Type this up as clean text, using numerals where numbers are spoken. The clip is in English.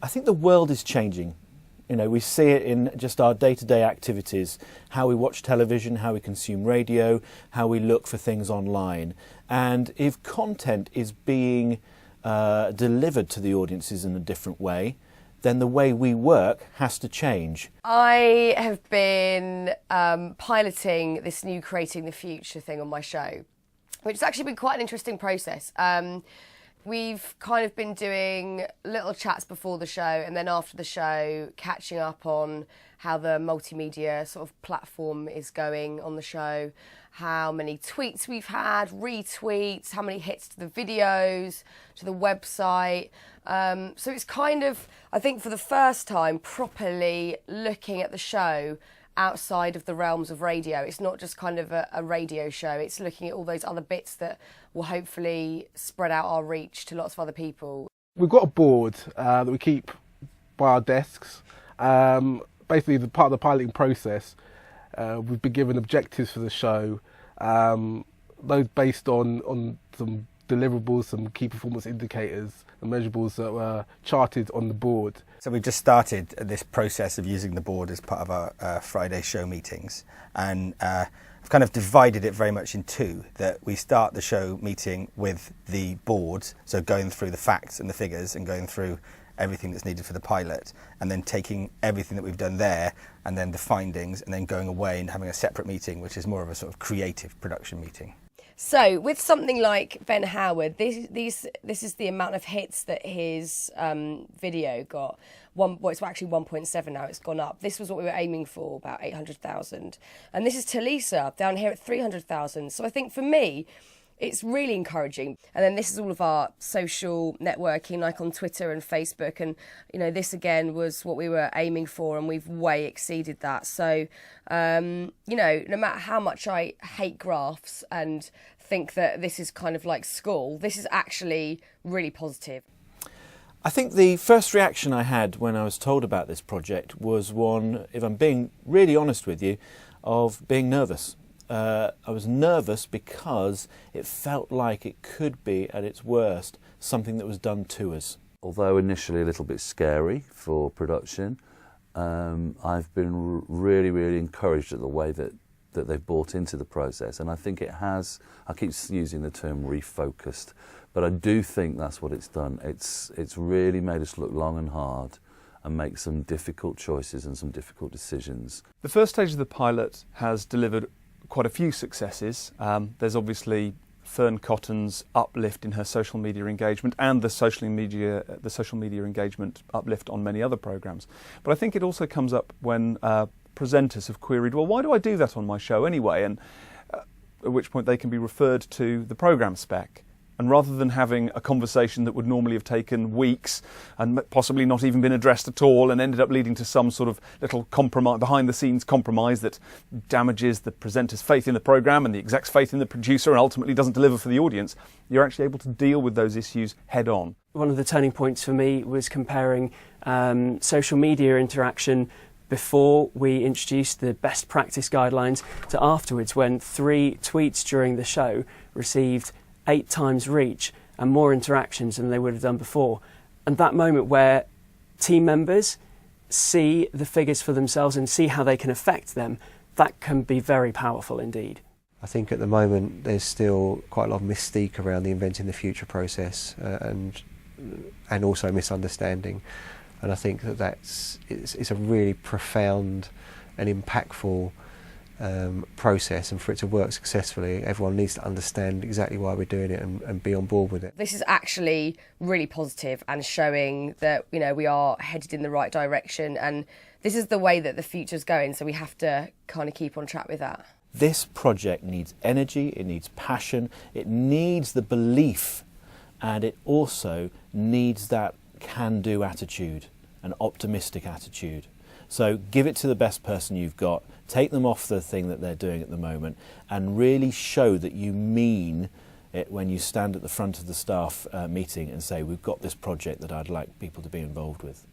I think the world is changing. You know, we see it in just our day-to-day activities, how we watch television, how we consume radio, how we look for things online. And if content is being delivered to the audiences in a different way, then the way we work has to change. I have been piloting this new Creating the Future thing on my show, which has actually been quite an interesting process. We've kind of been doing little chats before the show and then after the show, catching up on how the multimedia sort of platform is going on the show, how many tweets we've had, retweets, how many hits to the videos, to the website. So it's kind of, I think for the first time, properly looking at the show outside of the realms of radio. It's not just kind of a radio show, it's looking at all those other bits that will hopefully spread out our reach to lots of other people. We've got a board that we keep by our desks. Basically, the part of the piloting process, we've been given objectives for the show, those based on some deliverables, some key performance indicators and measurables that were charted on the board. So we've just started this process of using the board as part of our Friday show meetings, and I've kind of divided it very much in two, that we start the show meeting with the board, so going through the facts and the figures and going through everything that's needed for the pilot, and then taking everything that we've done there and then the findings and then going away and having a separate meeting, which is more of a sort of creative production meeting. So with something like Ben Howard, this is the amount of hits that his video got. It's actually 1.7 now, it's gone up. This was what we were aiming for, about 800,000. And this is Talisa down here at 300,000. So I think for me, it's really encouraging. And then this is all of our social networking, like on Twitter and Facebook. And, you know, this again was what we were aiming for, and we've way exceeded that. So, you know, no matter how much I hate graphs and think that this is kind of like school, this is actually really positive. I think the first reaction I had when I was told about this project was one, if I'm being really honest with you, of being nervous. I was nervous because it felt like it could be, at its worst, something that was done to us. Although initially a little bit scary for production, I've been really, really encouraged at the way that they've bought into the process, and I think it has, I keep using the term refocused, but I do think that's what it's done. It's really made us look long and hard and make some difficult choices and some difficult decisions. The first stage of the pilot has delivered quite a few successes. There's obviously Fern Cotton's uplift in her social media engagement and the social media engagement uplift on many other programmes. But I think it also comes up when presenters have queried, well, why do I do that on my show anyway? And at which point they can be referred to the programme spec. And rather than having a conversation that would normally have taken weeks and possibly not even been addressed at all and ended up leading to some sort of little compromise, behind-the-scenes compromise that damages the presenter's faith in the programme and the exec's faith in the producer and ultimately doesn't deliver for the audience, you're actually able to deal with those issues head-on. One of the turning points for me was comparing social media interaction before we introduced the best practice guidelines to afterwards, when 3 tweets during the show received 8 times reach and more interactions than they would have done before. And that moment where team members see the figures for themselves and see how they can affect them, that can be very powerful indeed. I think at the moment there's still quite a lot of mystique around the Inventing the Future process and also misunderstanding. And I think that it's a really profound and impactful process, and for it to work successfully, everyone needs to understand exactly why we're doing it and be on board with it. This is actually really positive and showing that, you know, we are headed in the right direction, and this is the way that the future's going, so we have to kind of keep on track with that. This project needs energy, it needs passion, it needs the belief, and it also needs that can-do attitude, an optimistic attitude. So give it to the best person you've got, take them off the thing that they're doing at the moment, and really show that you mean it when you stand at the front of the staff meeting and say, we've got this project that I'd like people to be involved with.